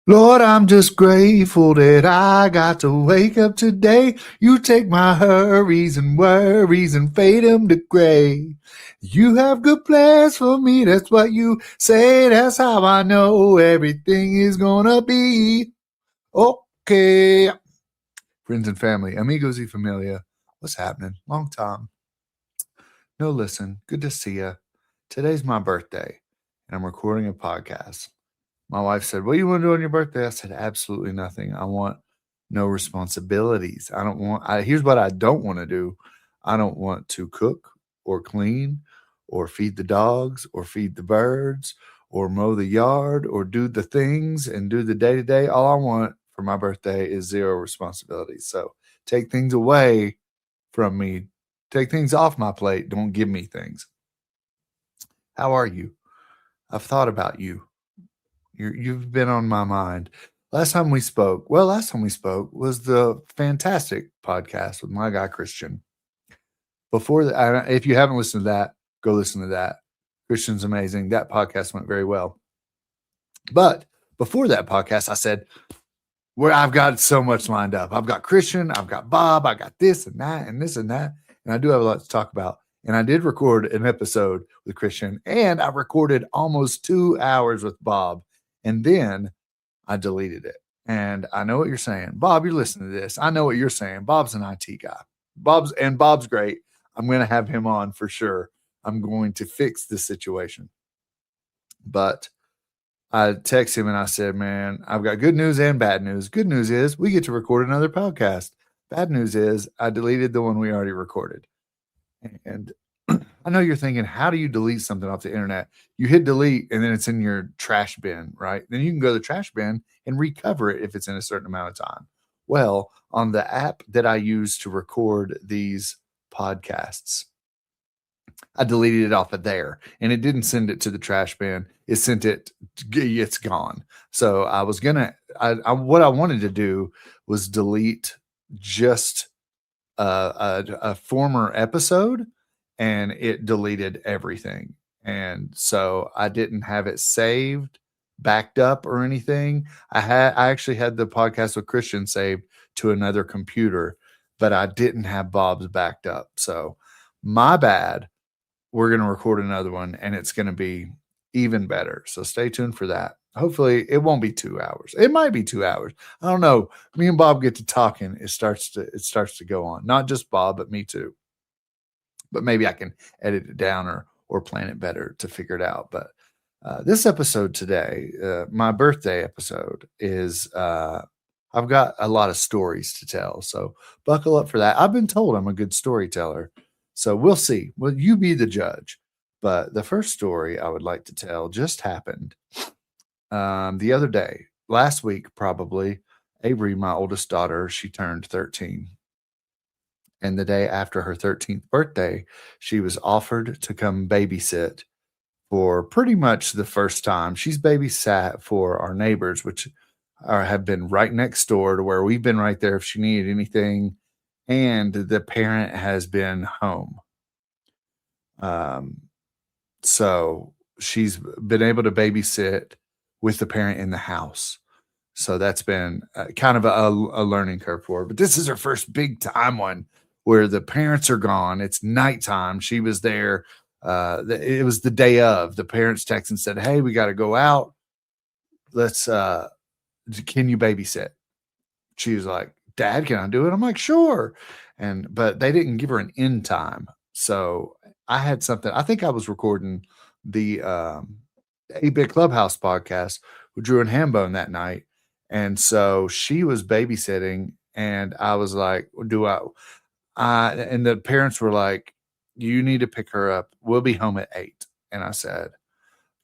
Lord, I'm just grateful that I got to wake up today. You take my hurries and worries and fade them to gray. You have good plans for me. That's what you say. That's how I know everything is gonna be okay. Friends and family, amigos y familia, what's happening? Long time. No, listen, good to see you. Today's my birthday, and I'm recording a podcast. My wife said, "What do you want to do on your birthday?" I said, "Absolutely nothing. I want no responsibilities. I don't want, here's what I don't want to do. I don't want to cook or clean or feed the dogs or feed the birds or mow the yard or do the things and do the day to day. All I want for my birthday is zero responsibilities. So take things away from me, take things off my plate. Don't give me things." How are you? I've thought about you. You've been on my mind. Last time we spoke was the fantastic podcast with my guy Christian. Before that, if you haven't listened to that, go listen to that. Christian's amazing. That podcast went very well. But before that podcast, I said, where I've got so much lined up. I've got Christian, I've got Bob, I got this and that and this and that. And I do have a lot to talk about. And I did record an episode with Christian, and I recorded almost 2 hours with Bob. And then I deleted it. And I know what you're saying. Bob, you're listening to this. I know what you're saying. Bob's an IT guy. Bob's great. I'm going to have him on for sure. I'm going to fix this situation. But I texted him and I said, "Man, I've got good news and bad news. Good news is we get to record another podcast. Bad news is I deleted the one we already recorded." And I know you're thinking, how do you delete something off the internet? You hit delete and then it's in your trash bin, right? Then you can go to the trash bin and recover it if it's in a certain amount of time. Well, on the app that I use to record these podcasts, I deleted it off of there and it didn't send it to the trash bin. It sent it, it's gone. So I was going to, what I wanted to do was delete just a former episode, and it deleted everything. And so I didn't have it saved, backed up or anything. I actually had the podcast with Christian saved to another computer, but I didn't have Bob's backed up. So my bad. We're going to record another one and it's going to be even better. So stay tuned for that. Hopefully it won't be 2 hours. It might be 2 hours. I don't know. Me and Bob get to talking. It starts to go on. Not just Bob, but me too. But maybe I can edit it down or plan it better to figure it out. But this episode today, my birthday episode, is I've got a lot of stories to tell. So buckle up for that. I've been told I'm a good storyteller. So we'll see. Well, you be the judge. But the first story I would like to tell just happened the other day, last week, probably. Avery, my oldest daughter, she turned 13. And the day after her 13th birthday, she was offered to come babysit for pretty much the first time. She's babysat for our neighbors, which have been right next door to where we've been right there if she needed anything. And the parent has been home. So she's been able to babysit with the parent in the house. So that's been kind of a learning curve for her. But this is her first big time one where the parents are gone. It's nighttime. She was there. It was the day of. The parents texted and said, "Hey, we got to go out. Let's, can you babysit?" She was like, "Dad, can I do it?" I'm like, "Sure." But they didn't give her an end time. So I had something. I think I was recording the 8-Bit Clubhouse podcast with Drew and Hambone that night. And so she was babysitting, and I was like, and the parents were like, "You need to pick her up. We'll be home at 8." And I said,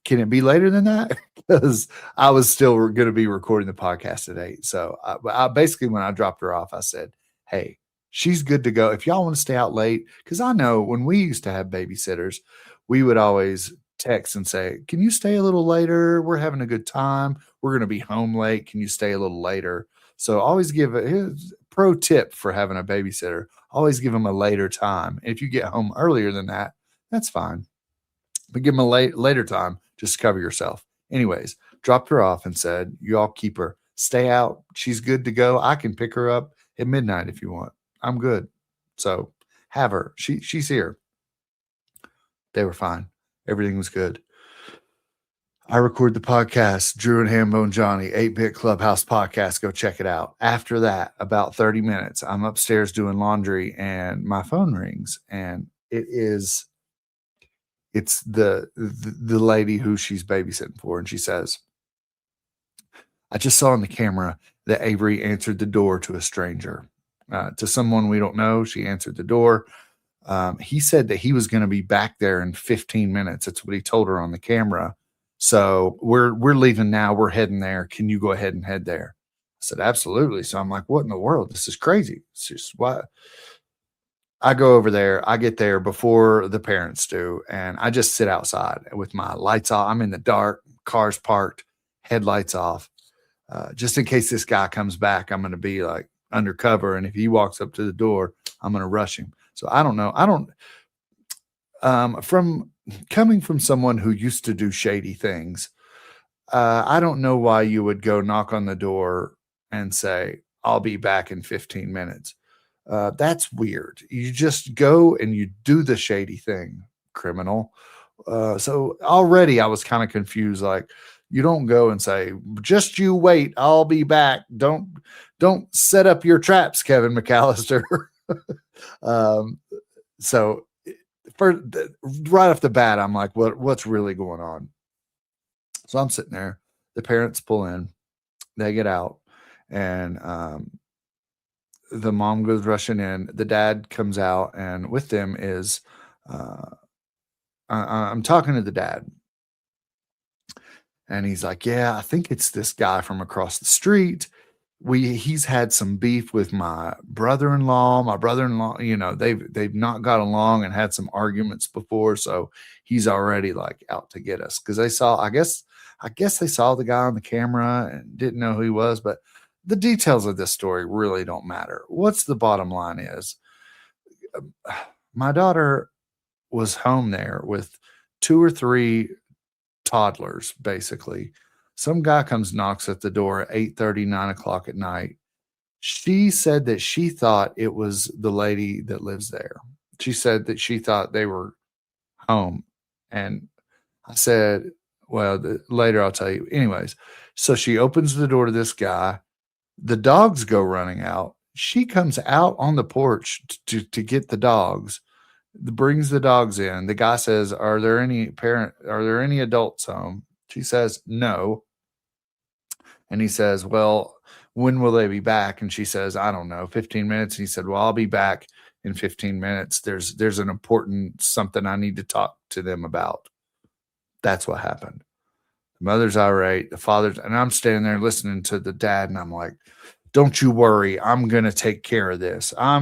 "Can it be later than that?" Because I was still going to be recording the podcast at 8. So I basically, when I dropped her off, I said, "Hey, she's good to go. If y'all want to stay out late," because I know when we used to have babysitters, we would always text and say, "Can you stay a little later? We're having a good time. We're going to be home late. Can you stay a little later?" So always give a pro tip for having a babysitter. Always give them a later time. If you get home earlier than that, that's fine. But give them a later time just to cover yourself. Anyways, dropped her off and said, "You all keep her. Stay out. She's good to go. I can pick her up at midnight if you want. I'm good. So have her. She's here." They were fine. Everything was good. I record the podcast, Drew and Hambone Johnny, 8-Bit Clubhouse podcast. Go check it out. After that, about 30 minutes, I'm upstairs doing laundry and my phone rings, and it's the lady who she's babysitting for. And she says, "I just saw on the camera that Avery answered the door to a stranger, to someone we don't know. She answered the door. He said that he was going to be back there in 15 minutes. That's what he told her on the camera. So we're leaving now. We're heading there. Can you go ahead and head there?" I said, "Absolutely." So I'm like, "What in the world? This is crazy." It's just what. I go over there. I get there before the parents do, and I just sit outside with my lights off. I'm in the dark, cars parked, headlights off, just in case this guy comes back. I'm going to be like undercover, and if he walks up to the door, I'm going to rush him. So I don't know. I don't. From coming from someone who used to do shady things, I don't know why you would go knock on the door and say, "I'll be back in 15 minutes." That's weird. You just go and you do the shady thing, criminal. So already I was kind of confused. Like, you don't go and say, "Just you wait, I'll be back." Don't set up your traps, Kevin McAllister. um, so right off the bat, I'm like, what's really going on? So I'm sitting there. The parents pull in, they get out, and the mom goes rushing in. The dad comes out, and with them is uh, I'm talking to the dad, and he's like, "Yeah, I think it's this guy from across the street. He's had some beef with my brother-in-law. My brother-in-law, they've not got along and had some arguments before, so he's already like out to get us." Because they saw, I guess they saw the guy on the camera and didn't know who he was, but the details of this story really don't matter. What's the bottom line is, my daughter was home there with 2 or 3 toddlers, basically. Some guy comes, knocks at the door at 8:30, 9 o'clock at night. She said that she thought it was the lady that lives there. She said that she thought they were home. And I said, "Well, later I'll tell you." Anyways, so she opens the door to this guy. The dogs go running out. She comes out on the porch to get the dogs, brings the dogs in. The guy says, are there any adults home?" She says, "No." And he says, "Well, when will they be back?" And she says, "I don't know, 15 minutes. And he said, "Well, I'll be back in 15 minutes. There's an important something I need to talk to them about." That's what happened. The mother's irate, the father's, and I'm standing there listening to the dad, and I'm like, "Don't you worry. I'm going to take care of this. I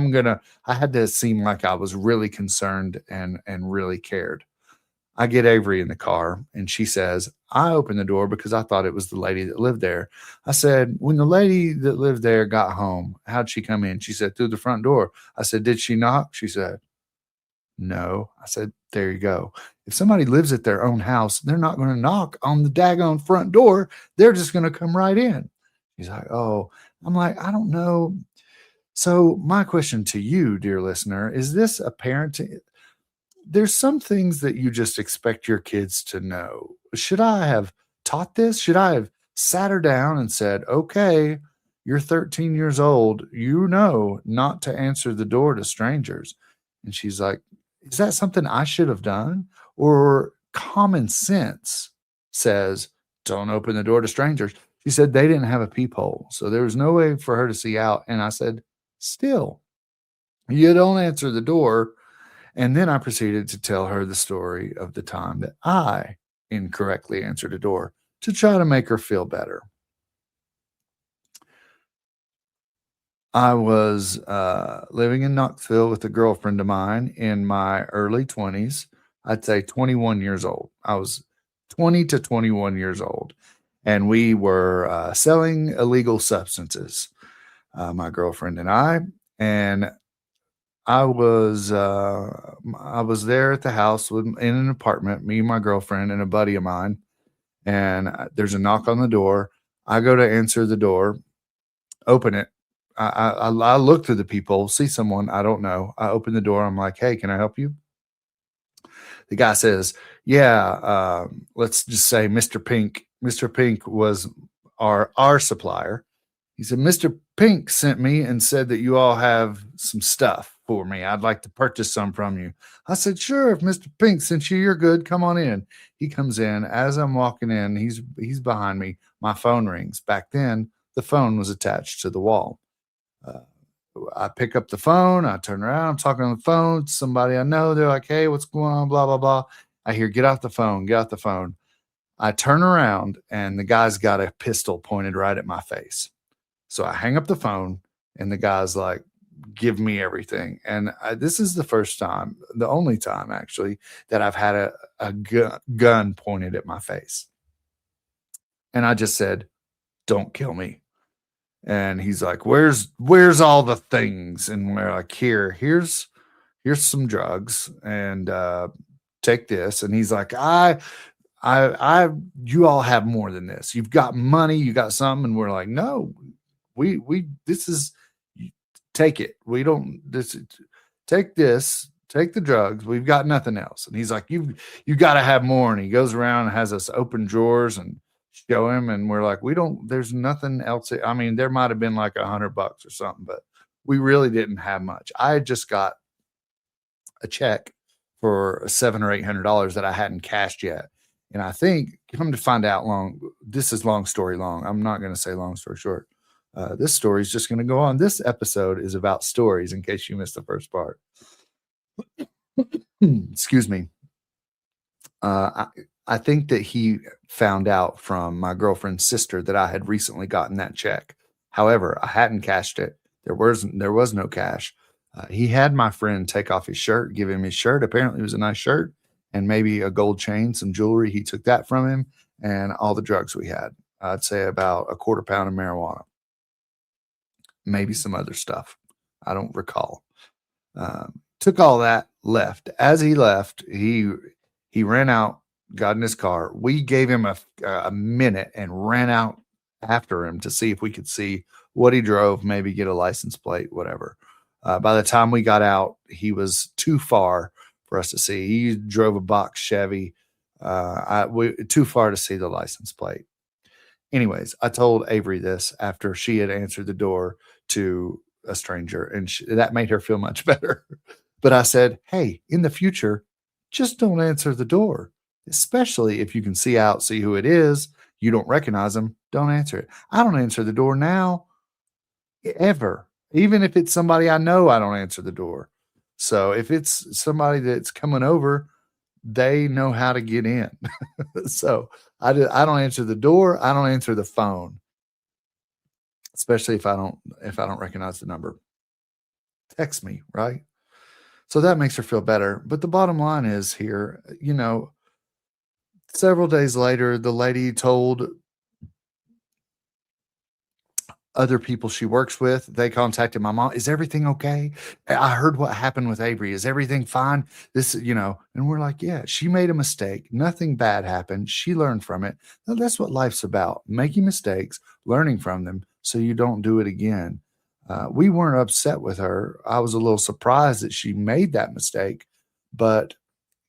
had to seem like I was really concerned and really cared. I get Avery in the car, and she says, "I opened the door because I thought it was the lady that lived there." I said, "When the lady that lived there got home, how'd she come in?" She said, "Through the front door." I said, "Did she knock?" She said, "No." I said, "There you go. If somebody lives at their own house, they're not going to knock on the daggone front door. They're just going to come right in." He's like, "Oh." I'm like, "I don't know." So my question to you, dear listener, is this a parenting? There's some things that you just expect your kids to know. Should I have taught this? Should I have sat her down and said, "Okay, you're 13 years old. You know not to answer the door to strangers." And she's like, "Is that something I should have done?" Or common sense says, "Don't open the door to strangers." She said they didn't have a peephole, so there was no way for her to see out. And I said, "Still, you don't answer the door." And then I proceeded to tell her the story of the time that I incorrectly answered a door to try to make her feel better. I was living in Knoxville with a girlfriend of mine in my early 20s. I'd say 21 years old. I was 20 to 21 years old. And we were selling illegal substances, my girlfriend and I. And I was there at the house in an apartment, me and my girlfriend and a buddy of mine, and there's a knock on the door. I go to answer the door, open it. I look through the people, see someone I don't know. I open the door. I'm like, "Hey, can I help you?" The guy says, "Yeah, let's just say Mr. Pink. Mr. Pink was our supplier." He said, "Mr. Pink sent me and said that you all have some stuff for me. I'd like to purchase some from you." I said, "Sure, if Mr. Pink sent you, you're good. Come on in." He comes in. As I'm walking in, he's behind me. My phone rings. Back then, the phone was attached to the wall. Uh, I pick up the phone. I turn around. I'm talking on the phone to somebody I know. They're like, "Hey, what's going on?" Blah, blah, blah. I hear, "Get off the phone. Get off the phone." I turn around and the guy's got a pistol pointed right at my face. So I hang up the phone and the guy's like, "Give me everything." And this is the first time, the only time actually, that I've had a gun pointed at my face. And I just said, "Don't kill me." And he's like, "Where's all the things?" And we're like, here's some drugs and take this. And he's like, I you all have more than this. You've got money, you got something. And we're like, "No, this is, take it. We don't, take this, take the drugs. We've got nothing else." And he's like, you got to have more." And he goes around and has us open drawers and show him. And we're like, there's nothing else. I mean, there might have been like $100 or something, but we really didn't have much. I had just got a check for $700 or $800 that I hadn't cashed yet. And I think, come to find out, this is long story long. I'm not going to say long story short. This story is just going to go on. This episode is about stories, in case you missed the first part. Excuse me. I think that he found out from my girlfriend's sister that I had recently gotten that check. However, I hadn't cashed it. There was no cash. He had my friend take off his shirt, give him his shirt. Apparently, it was a nice shirt and maybe a gold chain, some jewelry. He took that from him and all the drugs we had. I'd say about a quarter pound of marijuana, maybe some other stuff. I don't recall. Took all that, left. As he left, he ran out, got in his car. We gave him a minute and ran out after him to see if we could see what he drove, maybe get a license plate, whatever. By the time we got out, he was too far for us to see. He drove a box Chevy, too far to see the license plate. Anyways, I told Avery this after she had answered the door to a stranger, and that made her feel much better. But I said, "Hey, in the future, just don't answer the door, especially if you can see who it is. You don't recognize them, don't answer it." I don't answer the door now, ever. Even if it's somebody I know, I don't answer the door. So if it's somebody that's coming over, they know how to get in. So I don't answer the door. I don't answer the phone, especially if I don't recognize the number. Text me, right? So that makes her feel better. But the bottom line is here, several days later, the lady told other people she works with. They contacted my mom. "Is everything okay? I heard what happened with Avery. Is everything fine?" And we're like, "Yeah, she made a mistake. Nothing bad happened. She learned from it." Now, that's what life's about: making mistakes, learning from them so you don't do it again. We weren't upset with her. I was a little surprised that she made that mistake, but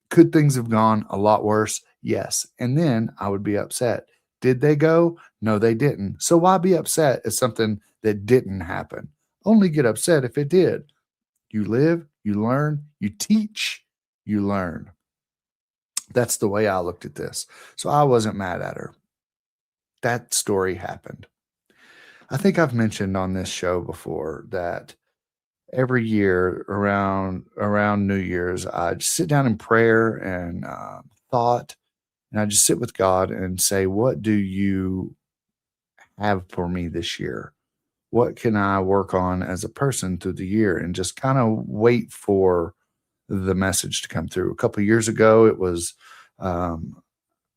could things have gone a lot worse? Yes. And then I would be upset. Did they go? No, they didn't. So why be upset at something that didn't happen? Only get upset if it did. You live, you learn, you teach, you learn. That's the way I looked at this. So I wasn't mad at her. That story happened. I think I've mentioned on this show before that every year around New Year's, I just sit down in prayer and thought, and I just sit with God and say, "What do you have for me this year? What can I work on as a person through the year?" And just kind of wait for the message to come through. A couple of years ago, it was,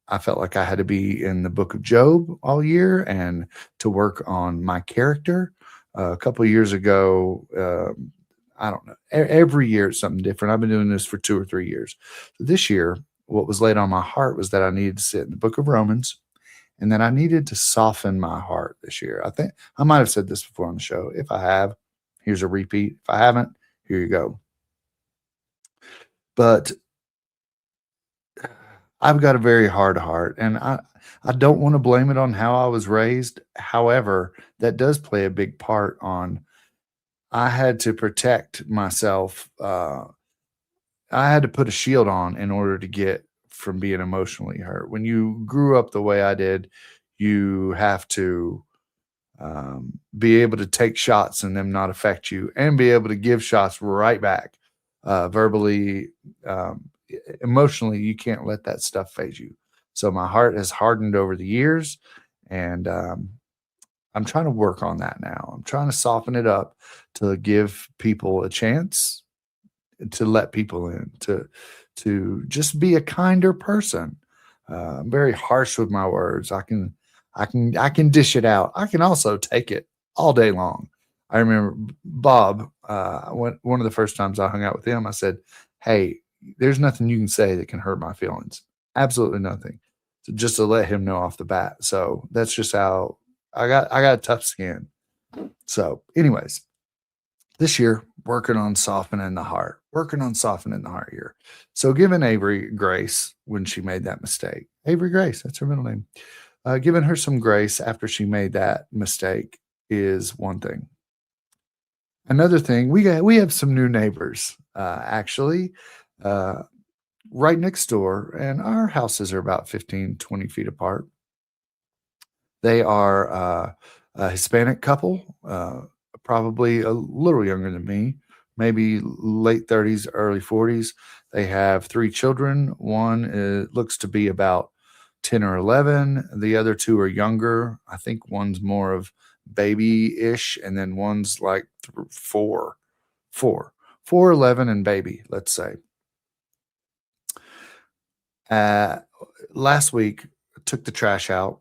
I felt like I had to be in the book of Job all year and to work on my character. A couple of years ago, I don't know. Every year it's something different. I've been doing this for 2 or 3 years. So this year, what was laid on my heart was that I needed to sit in the book of Romans and that I needed to soften my heart this year. I think I might have said this before on the show. If I have, here's a repeat. If I haven't, here you go. But I've got a very hard heart, and I don't want to blame it on how I was raised. However, that does play a big part on I had to protect myself. I had to put a shield on in order to get from being emotionally hurt. When you grew up the way I did, you have to be able to take shots and them not affect you, and be able to give shots right back, verbally, emotionally. You can't let that stuff phase you. So my heart has hardened over the years, and I'm trying to work on that now. I'm trying to soften it up to give people a chance, to let people in, to just be a kinder person. I'm very harsh with my words. I can dish it out. I can also take it all day long. I remember Bob, one of the first times I hung out with him, I said, "Hey, there's nothing you can say that can hurt my feelings. Absolutely nothing." So just to let him know off the bat. So that's just how I got a tough skin. So, anyways, this year, working on softening the heart here. So, giving Avery grace when she made that mistake. Avery Grace, that's her middle name. Giving her some grace after she made that mistake is one thing. Another thing, we have some new neighbors, actually, uh, right next door, and our houses are about 15-20 feet apart. They are a Hispanic couple, probably a little younger than me, maybe late 30s, early 40s. They have three children. One looks to be about 10 or 11. The other two are younger. I think one's more of baby-ish, and then one's like four, four, 11, and baby, let's say. Uh, Last week, took the trash out,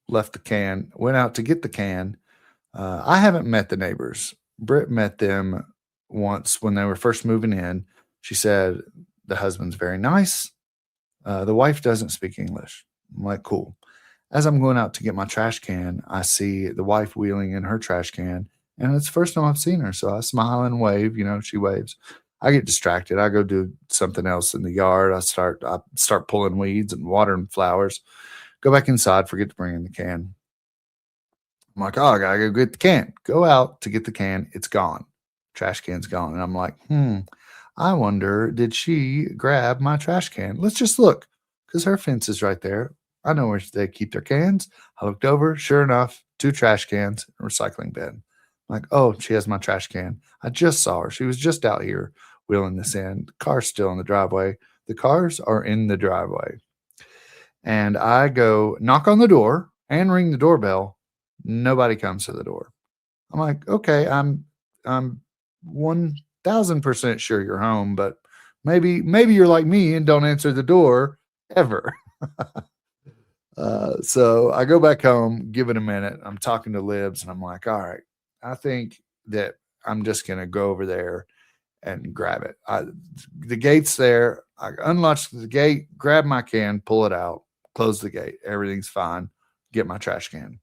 left the can, went out to get the can. I haven't met the neighbors. Britt met them once when they were first moving in. She said the husband's very nice. The wife doesn't speak English. I'm like, cool. As I'm going out to get my trash can, I see the wife wheeling in her trash can, and it's the first time I've seen her. So I smile and wave. She waves. I get distracted. I go do something else in the yard. I start pulling weeds and watering flowers. Go back inside, forget to bring in the can. I'm like, oh, I gotta go get the can. Go out to get the can. It's gone. Trash can's gone. And I'm like, I wonder, did she grab my trash can? Let's just look, because her fence is right there. I know where they keep their cans. I looked over. Sure enough, two trash cans, a recycling bin. I'm like, oh, she has my trash can. I just saw her. She was just out here wheeling this in. The car's still in the driveway. The cars are in the driveway. And I go knock on the door and ring the doorbell. Nobody comes to the door. I'm like, okay, I'm 1,000% sure you're home, but maybe you're like me and don't answer the door ever. So I go back home, give it a minute. I'm talking to Libs, and I'm like, all right, I think that I'm just gonna go over there and grab it. The gate's there. I unlatch the gate, grab my can, pull it out, close the gate. Everything's fine. Get my trash can.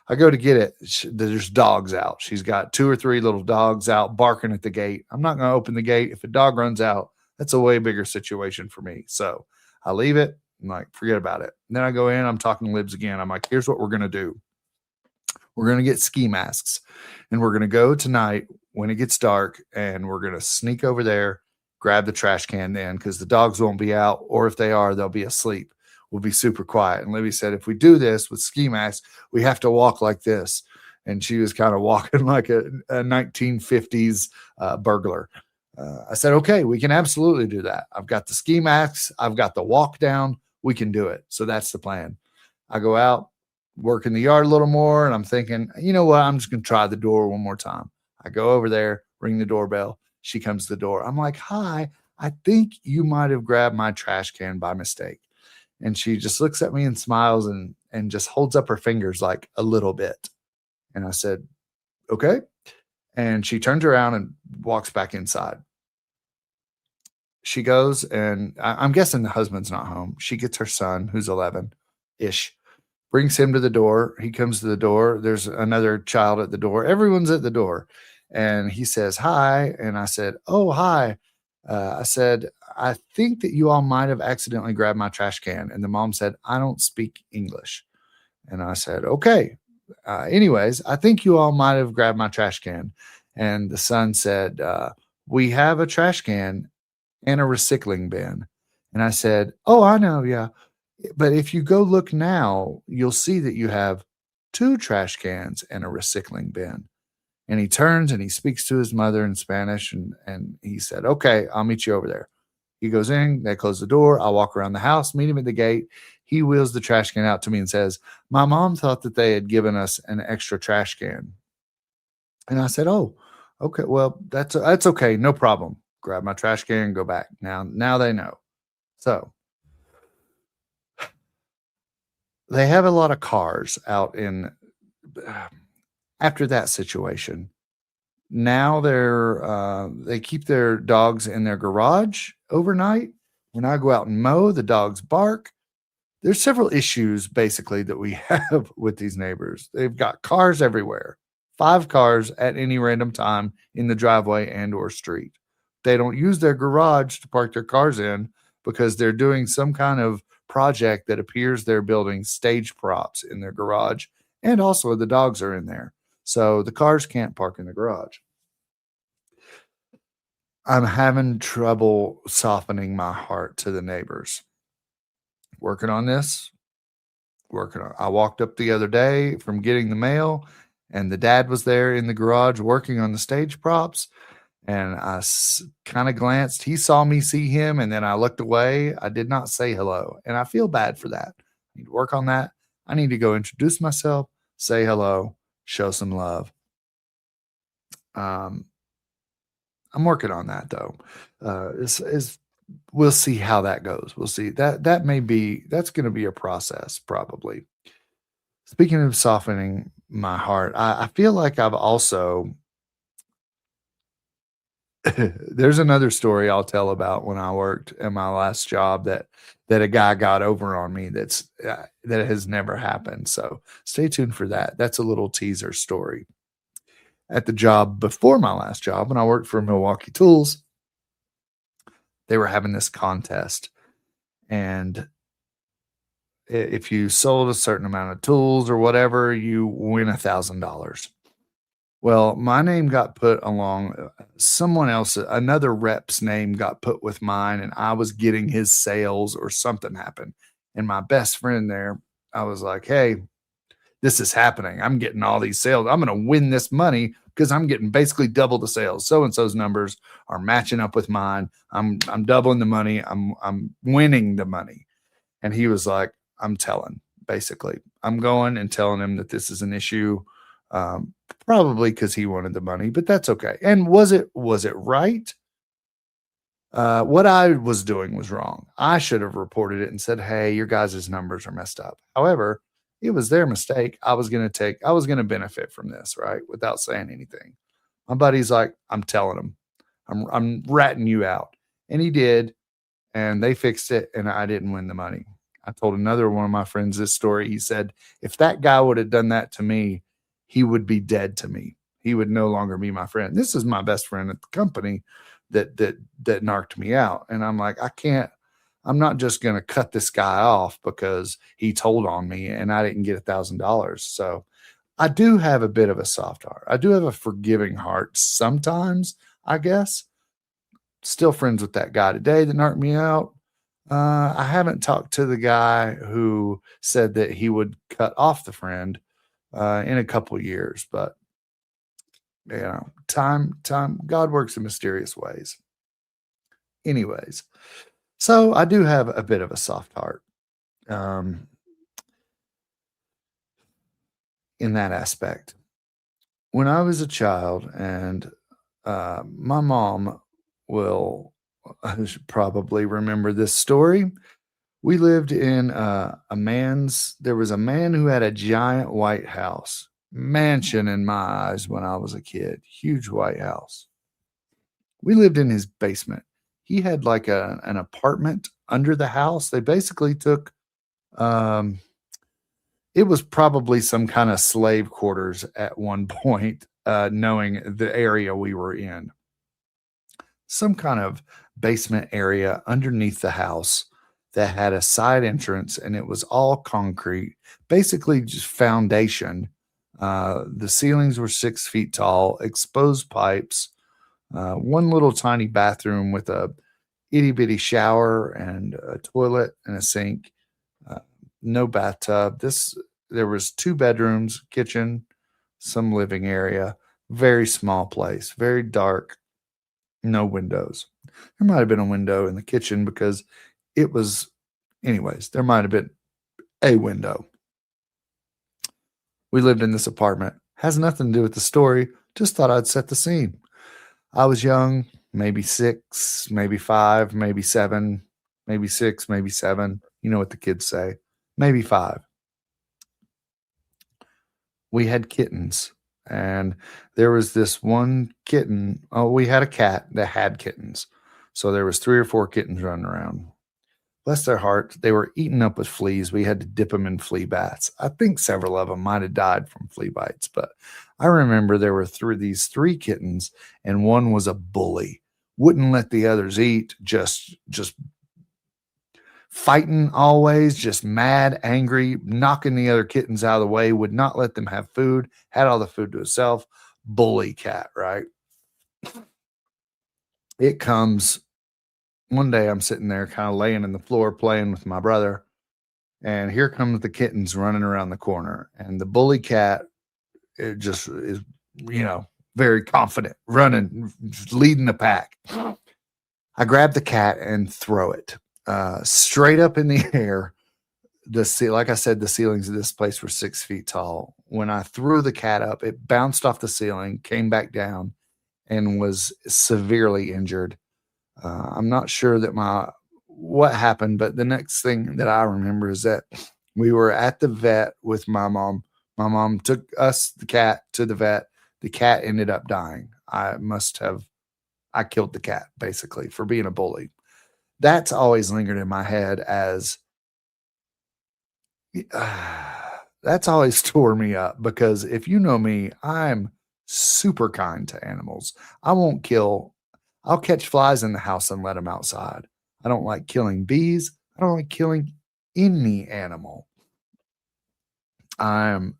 I go to get it. There's dogs out. She's got 2 or 3 little dogs out barking at the gate. I'm not going to open the gate. If a dog runs out, that's a way bigger situation for me. So I leave it. I'm like, forget about it. And then I go in. I'm talking to Libs again. I'm like, here's what we're going to do. We're going to get ski masks, and we're going to go tonight when it gets dark, and we're going to sneak over there, grab the trash can then, because the dogs won't be out, or if they are, they'll be asleep. We'll be super quiet. And Libby said, if we do this with ski masks, we have to walk like this. And she was kind of walking like a 1950s burglar. I said, okay, we can absolutely do that. I've got the ski masks. I've got the walk down. We can do it. So that's the plan. I go out, work in the yard a little more, and I'm thinking, you know what? I'm just going to try the door one more time. I go over there, ring the doorbell. She comes to the door. I'm like, hi, I think you might have grabbed my trash can by mistake. And she just looks at me and smiles and just holds up her fingers like a little bit. And I said, okay. And she turns around and walks back inside. She goes, and I'm guessing the husband's not home. She gets her son, who's 11-ish, brings him to the door. He comes to the door. There's another child at the door. Everyone's at the door. And he says, hi. And I said, oh, hi. I said, I think that you all might have accidentally grabbed my trash can. And the mom said, I don't speak English. And I said, okay. Anyways, I think you all might have grabbed my trash can. And the son said, we have a trash can and a recycling bin. And I said, oh, I know. Yeah. But if you go look now, you'll see that you have two trash cans and a recycling bin. And he turns and he speaks to his mother in Spanish. And he said, okay, I'll meet you over there. He goes in, they close the door. I walk around the house, meet him at the gate. He wheels the trash can out to me and says, my mom thought that they had given us an extra trash can. And I said, oh, okay, well, that's okay. No problem. Grab my trash can, go back. Now they know. So they have a lot of cars out in after that situation. Now they keep their dogs in their garage overnight. When I go out and mow, the dogs bark. There's several issues basically that we have with these neighbors. They've got cars everywhere, 5 cars at any random time in the driveway and or street. They don't use their garage to park their cars in because they're doing some kind of project that appears they're building stage props in their garage, and also the dogs are in there. So the cars can't park in the garage. I'm having trouble softening my heart to the neighbors. Working on this, I walked up the other day from getting the mail, and the dad was there in the garage working on the stage props. And I kind of glanced. He saw me see him, and then I looked away. I did not say hello, and I feel bad for that. I need to work on that. I need to go introduce myself, say hello, show some love. I'm working on that though. We'll see how that goes. We'll see. That's going to be a process probably. Speaking of softening my heart, I feel like I've also there's another story I'll tell about when I worked at my last job that a guy got over on me that has never happened. So stay tuned for that. That's a little teaser story. At the job before my last job, when I worked for Milwaukee Tools, they were having this contest. And if you sold a certain amount of tools or whatever, you win $1,000. Well, my name got put along someone else, another rep's name got put with mine, and I was getting his sales or something happened. And my best friend there, I was like, hey, this is happening. I'm getting all these sales. I'm going to win this money because I'm getting basically double the sales. So-and-so's numbers are matching up with mine. I'm doubling the money. I'm winning the money. And he was like, I'm telling, basically. I'm going and telling him that this is an issue. Probably because he wanted the money, but that's okay. And was it right? What I was doing was wrong. I should have reported it and said, hey, your guys' numbers are messed up. However, it was their mistake. I was going to benefit from this, right? Without saying anything. My buddy's like, I'm telling him, I'm ratting you out. And he did. And they fixed it. And I didn't win the money. I told another one of my friends this story. He said, if that guy would have done that to me, he would be dead to me. He would no longer be my friend. This is my best friend at the company that narked me out. And I'm like, I'm not just going to cut this guy off because he told on me and I didn't get $1,000. So I do have a bit of a soft heart. I do have a forgiving heart sometimes, I guess. Still friends with that guy today that knocked me out. I haven't talked to the guy who said that he would cut off the friend in a couple of years, but time, God works in mysterious ways. Anyways, so I do have a bit of a soft heart in that aspect. When I was a child, and my mom will probably remember this story. We lived in there was a man who had a giant white house, mansion in my eyes when I was a kid, huge white house. We lived in his basement. He had like an apartment under the house. They basically took, It was probably some kind of slave quarters at one point, knowing the area we were in. Some kind of basement area underneath the house that had a side entrance, and it was all concrete, basically just foundation. The ceilings were 6 feet tall, exposed pipes, one little tiny bathroom with a itty bitty shower and a toilet and a sink. Uh, no bathtub. There was 2 bedrooms, kitchen, some living area. Very small place, very dark, no windows. There might have been a window in the kitchen because it was, anyways, there might have been a window. We lived in this apartment. Has nothing to do with the story. Just thought I'd set the scene. I was young, maybe 6, maybe 5, maybe 7, maybe 6, maybe 7. You know what the kids say. Maybe 5. We had kittens, and there was this one kitten. Oh, we had a cat that had kittens. So there was 3 or 4 kittens running around. Bless their hearts, they were eaten up with fleas. We had to dip them in flea baths. I think several of them might have died from flea bites, but I remember there were these 3 kittens, and one was a bully. Wouldn't let the others eat, just fighting always, just mad, angry, knocking the other kittens out of the way, would not let them have food, had all the food to himself. Bully cat, right? It comes one day, I'm sitting there kind of laying in the floor playing with my brother, and here comes the kittens running around the corner. And the bully cat, it just is, very confident, running, leading the pack. I grab the cat and throw it straight up in the air. Like I said, the ceilings of this place were 6 feet tall. When I threw the cat up, it bounced off the ceiling, came back down, and was severely injured. I'm not sure what happened, but the next thing that I remember is that we were at the vet with my mom. My mom took the cat to the vet. The cat ended up dying. I killed the cat basically for being a bully. That's always lingered in my head as that's always tore me up, because if you know me, I'm super kind to animals. I'll catch flies in the house and let them outside. I don't like killing bees. I don't like killing any animal. I'm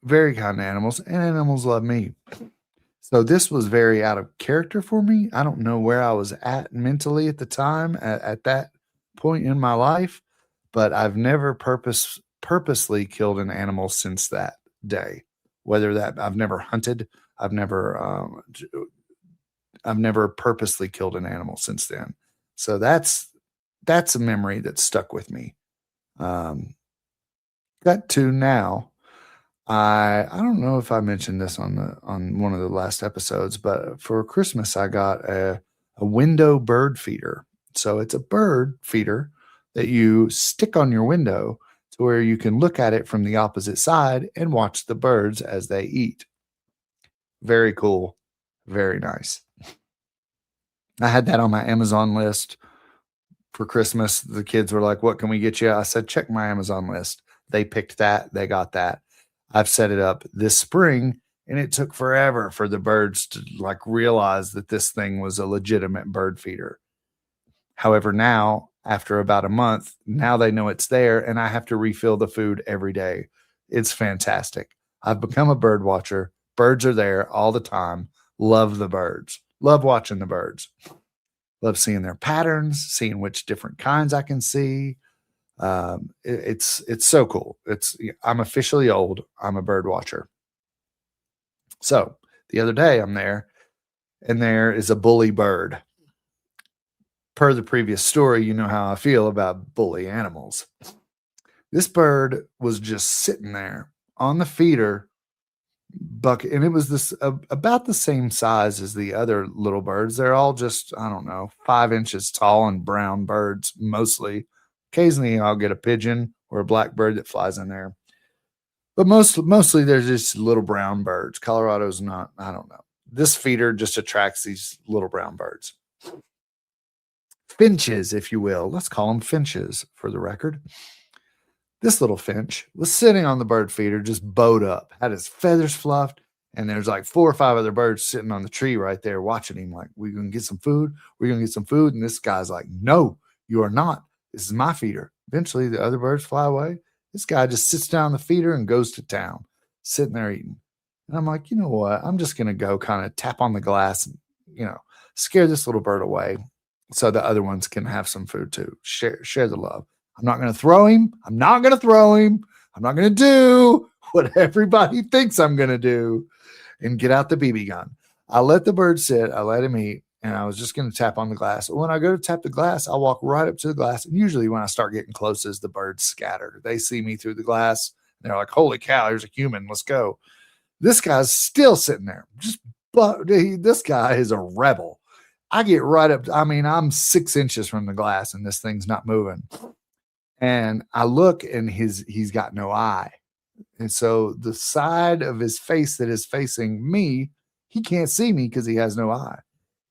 very kind to animals, and animals love me. So this was very out of character for me. I don't know where I was at mentally at the time, at that point in my life, but I've never purposely killed an animal since that day. Whether that I've never hunted, I've never purposely killed an animal since then. So that's a memory that stuck with me. Got to now. I don't know if I mentioned this on one of the last episodes, but for Christmas I got a window bird feeder. So it's a bird feeder that you stick on your window to where you can look at it from the opposite side and watch the birds as they eat. Very cool. Very nice. I had that on my Amazon list for Christmas. The kids were like, "What can we get you?" I said, "Check my Amazon list." They picked that. They got that. I've set it up this spring, and it took forever for the birds to realize that this thing was a legitimate bird feeder. However, now, after about a month, now they know it's there, and I have to refill the food every day. It's fantastic. I've become a bird watcher. Birds are there all the time. Love the birds. Love watching the birds. Love seeing their patterns, seeing which different kinds I can see. It's so cool. I'm officially old. I'm a bird watcher. So the other day I'm there, and there is a bully bird. Per the previous story, you know how I feel about bully animals. This bird was just sitting there on the feeder bucket, and it was about the same size as the other little birds. They're all just, I don't know, 5 inches tall and brown birds mostly. Occasionally I'll get a pigeon or a blackbird that flies in there, but mostly they're just little brown birds. Colorado's not, I don't know. This feeder just attracts these little brown birds. Finches, if you will. Let's call them finches for the record. This little finch was sitting on the bird feeder, just bowed up, had his feathers fluffed, and there's like 4 or 5 other birds sitting on the tree right there watching him like, "We gonna get some food? We're gonna get some food." And this guy's like, "No, you are not. This is my feeder." Eventually, the other birds fly away. This guy just sits down the feeder and goes to town, sitting there eating. And I'm like, you know what? I'm just gonna go kind of tap on the glass and, scare this little bird away so the other ones can have some food too. Share the love. I'm not gonna throw him. I'm not gonna throw him. I'm not gonna do what everybody thinks I'm gonna do and get out the BB gun. I let the bird sit. I let him eat. And I was just going to tap on the glass. When I go to tap the glass, I walk right up to the glass. And usually when I start getting close, as the birds scatter, they see me through the glass. And they're like, "Holy cow, there's a human. Let's go." This guy's still sitting there. This guy is a rebel. I get right up. I'm 6 inches from the glass and this thing's not moving. And I look and he's got no eye. And so the side of his face that is facing me, he can't see me because he has no eye.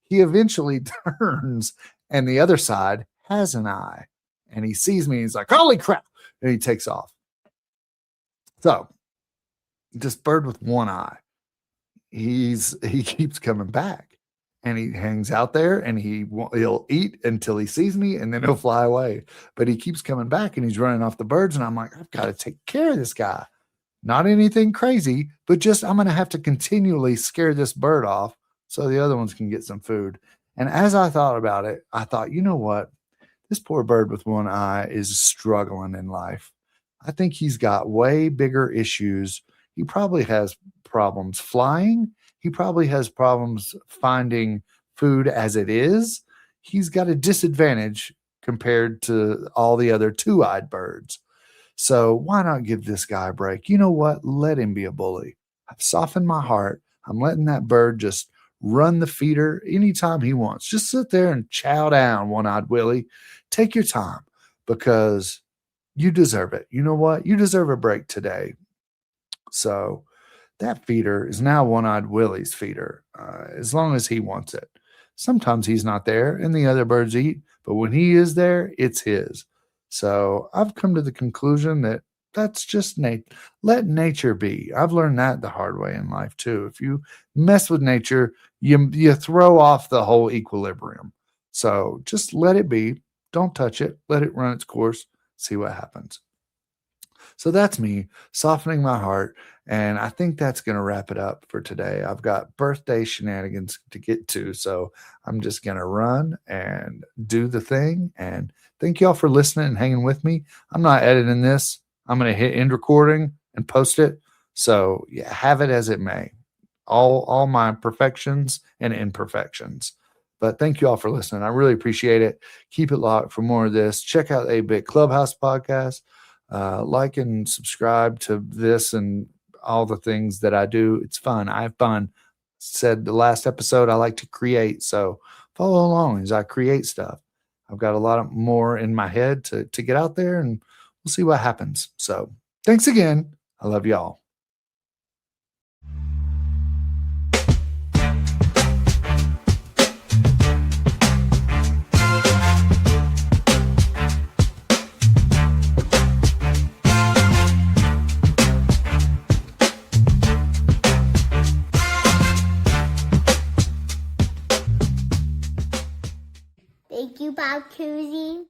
He eventually turns and the other side has an eye and he sees me and he's like, "Holy crap." And he takes off. So this bird with one eye, he keeps coming back and he hangs out there and he'll eat until he sees me and then he'll fly away. But he keeps coming back and he's running off the birds. And I'm like, I've got to take care of this guy. Not anything crazy, but just I'm going to have to continually scare this bird off so the other ones can get some food. And as I thought about it, I thought, you know what? This poor bird with one eye is struggling in life. I think he's got way bigger issues. He probably has problems flying. He probably has problems finding food as it is. He's got a disadvantage compared to all the other 2-eyed birds. So why not give this guy a break? You know what? Let him be a bully. I've softened my heart. I'm letting that bird just run the feeder anytime he wants. Just sit there and chow down, One-Eyed Willie. Take your time because you deserve it. You know what? You deserve a break today. So that feeder is now One-Eyed Willie's feeder, as long as he wants it. Sometimes he's not there and the other birds eat, but when he is there, it's his. So I've come to the conclusion that that's just let nature be. I've learned that the hard way in life too. If you mess with nature, you throw off the whole equilibrium. So just let it be. Don't touch it. Let it run its course. See what happens. So that's me softening my heart. And I think that's going to wrap it up for today. I've got birthday shenanigans to get to. So I'm just going to run and do the thing. And thank y'all for listening and hanging with me. I'm not editing this. I'm going to hit end recording and post it. So yeah, have it as it may. All my perfections and imperfections. But thank you all for listening. I really appreciate it. Keep it locked for more of this. Check out 8-Bit Clubhouse podcast. Like and subscribe to this and all the things that I do. It's fun. I have fun. Said the last episode, I like to create. So follow along as I create stuff. I've got a lot more in my head to get out there and we'll see what happens. So thanks again. I love y'all. Thank you, Bob Cousy.